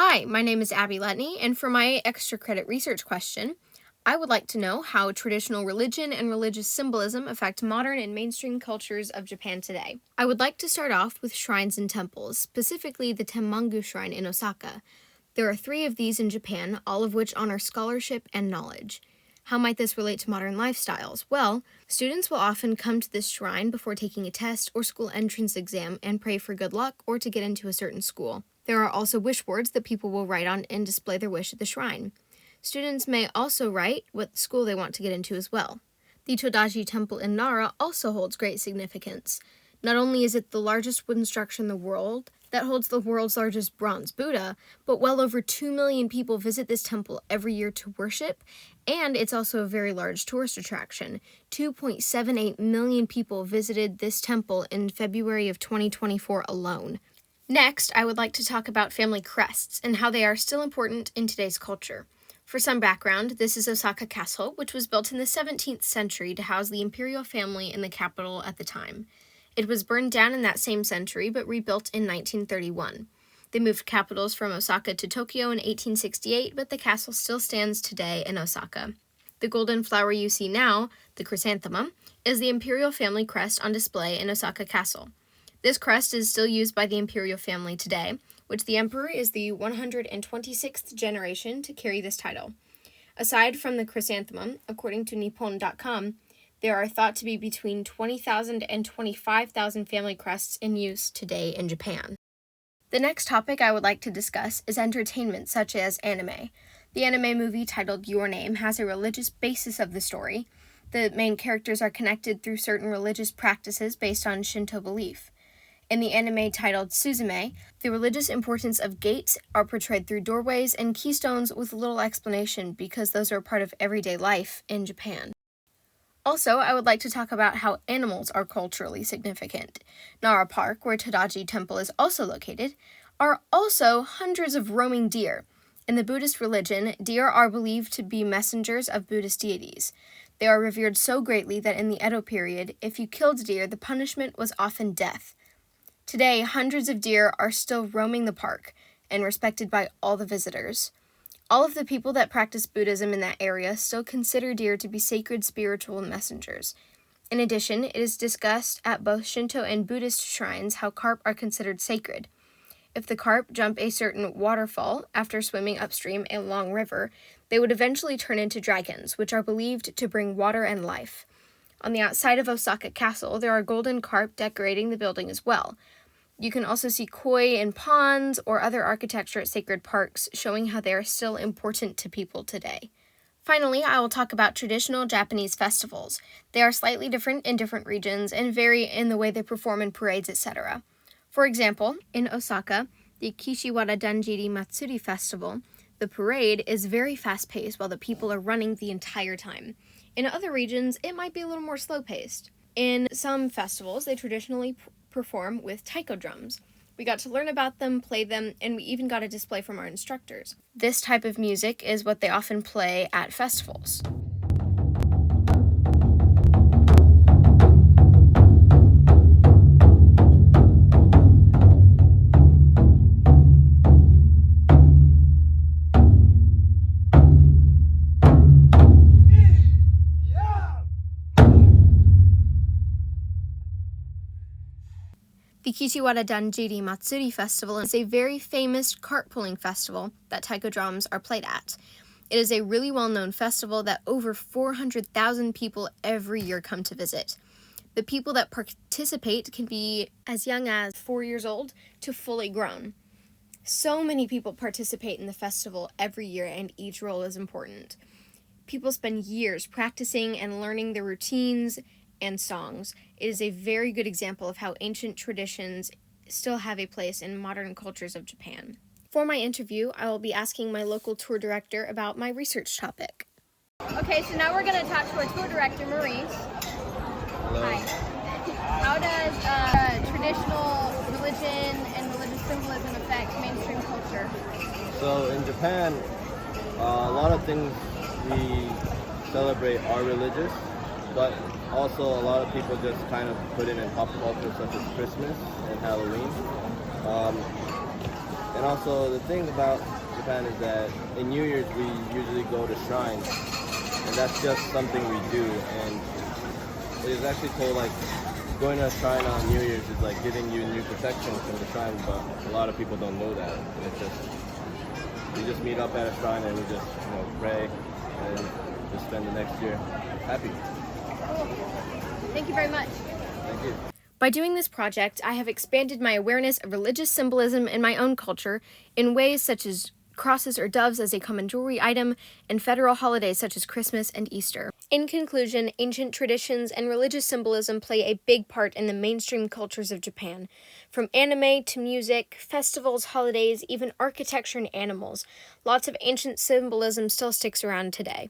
Hi, my name is Abby Letney, and for my extra credit research question, I would like to know how traditional religion and religious symbolism affect modern and mainstream cultures of Japan today. I would like to start off with shrines and temples, specifically the Temmangu Shrine in Osaka. There are 3 of these in Japan, all of which honor scholarship and knowledge. How might this relate to modern lifestyles? Well, students will often come to this shrine before taking a test or school entrance exam and pray for good luck or to get into a certain school. There are also wish boards that people will write on and display their wish at the shrine. Students may also write what school they want to get into as well. The Todaji Temple in Nara also holds great significance. Not only is it the largest wooden structure in the world that holds the world's largest bronze Buddha, but well over 2 million people visit this temple every year to worship, and it's also a very large tourist attraction. 2.78 million people visited this temple in February of 2024 alone. Next, I would like to talk about family crests and how they are still important in today's culture. For some background, this is Osaka Castle, which was built in the 17th century to house the imperial family in the capital at the time. It was burned down in that same century, but rebuilt in 1931. They moved capitals from Osaka to Tokyo in 1868, but the castle still stands today in Osaka. The golden flower you see now, the chrysanthemum, is the imperial family crest on display in Osaka Castle. This crest is still used by the imperial family today, which the emperor is the 126th generation to carry this title. Aside from the chrysanthemum, according to Nippon.com, there are thought to be between 20,000 and 25,000 family crests in use today in Japan. The next topic I would like to discuss is entertainment such as anime. The anime movie titled Your Name has a religious basis of the story. The main characters are connected through certain religious practices based on Shinto belief. In the anime titled Suzume, the religious importance of gates are portrayed through doorways and keystones with little explanation because those are part of everyday life in Japan. Also, I would like to talk about how animals are culturally significant. Nara Park, where Todaji Temple is also located, are also hundreds of roaming deer. In the Buddhist religion, deer are believed to be messengers of Buddhist deities. They are revered so greatly that in the Edo period, if you killed deer, the punishment was often death. Today, hundreds of deer are still roaming the park and respected by all the visitors. All of the people that practice Buddhism in that area still consider deer to be sacred spiritual messengers. In addition, it is discussed at both Shinto and Buddhist shrines how carp are considered sacred. If the carp jump a certain waterfall after swimming upstream a long river, they would eventually turn into dragons, which are believed to bring water and life. On the outside of Osaka Castle, there are golden carp decorating the building as well. You can also see koi in ponds or other architecture at sacred parks, showing how they are still important to people today. Finally, I will talk about traditional Japanese festivals. They are slightly different in different regions and vary in the way they perform in parades, etc. For example, in Osaka, the Kishiwada Danjiri Matsuri Festival, the parade is very fast-paced while the people are running the entire time. In other regions, it might be a little more slow-paced. In some festivals, they traditionally perform with taiko drums. We got to learn about them, play them, and we even got a display from our instructors. This type of music is what they often play at festivals. The Kishiwada Danjiri Matsuri Festival is a very famous cart-pulling festival that taiko drums are played at. It is a really well-known festival that over 400,000 people every year come to visit. The people that participate can be as young as 4 years old to fully grown. So many people participate in the festival every year, and each role is important. People spend years practicing and learning the routines and songs. It is a very good example of how ancient traditions still have a place in modern cultures of Japan. For my interview, I will be asking my local tour director about my research topic. Okay, so now we're going to talk to our tour director, Maurice. Hello. Hi. How does traditional religion and religious symbolism affect mainstream culture? So in Japan, a lot of things we celebrate are religious, but also a lot of people just kind of put in pop culture such as Christmas and Halloween. And also the thing about Japan is that in New Year's we usually go to shrines, and that's just something we do. And it is actually told like going to a shrine on New Year's is like giving you new protection from the shrine, but a lot of people don't know that. And it's just we just meet up at a shrine and we just pray and just spend the next year happy. Thank you very much. Thank you. By doing this project, I have expanded my awareness of religious symbolism in my own culture in ways such as crosses or doves as a common jewelry item, and federal holidays such as Christmas and Easter. In conclusion, ancient traditions and religious symbolism play a big part in the mainstream cultures of Japan. From anime to music, festivals, holidays, even architecture and animals, lots of ancient symbolism still sticks around today.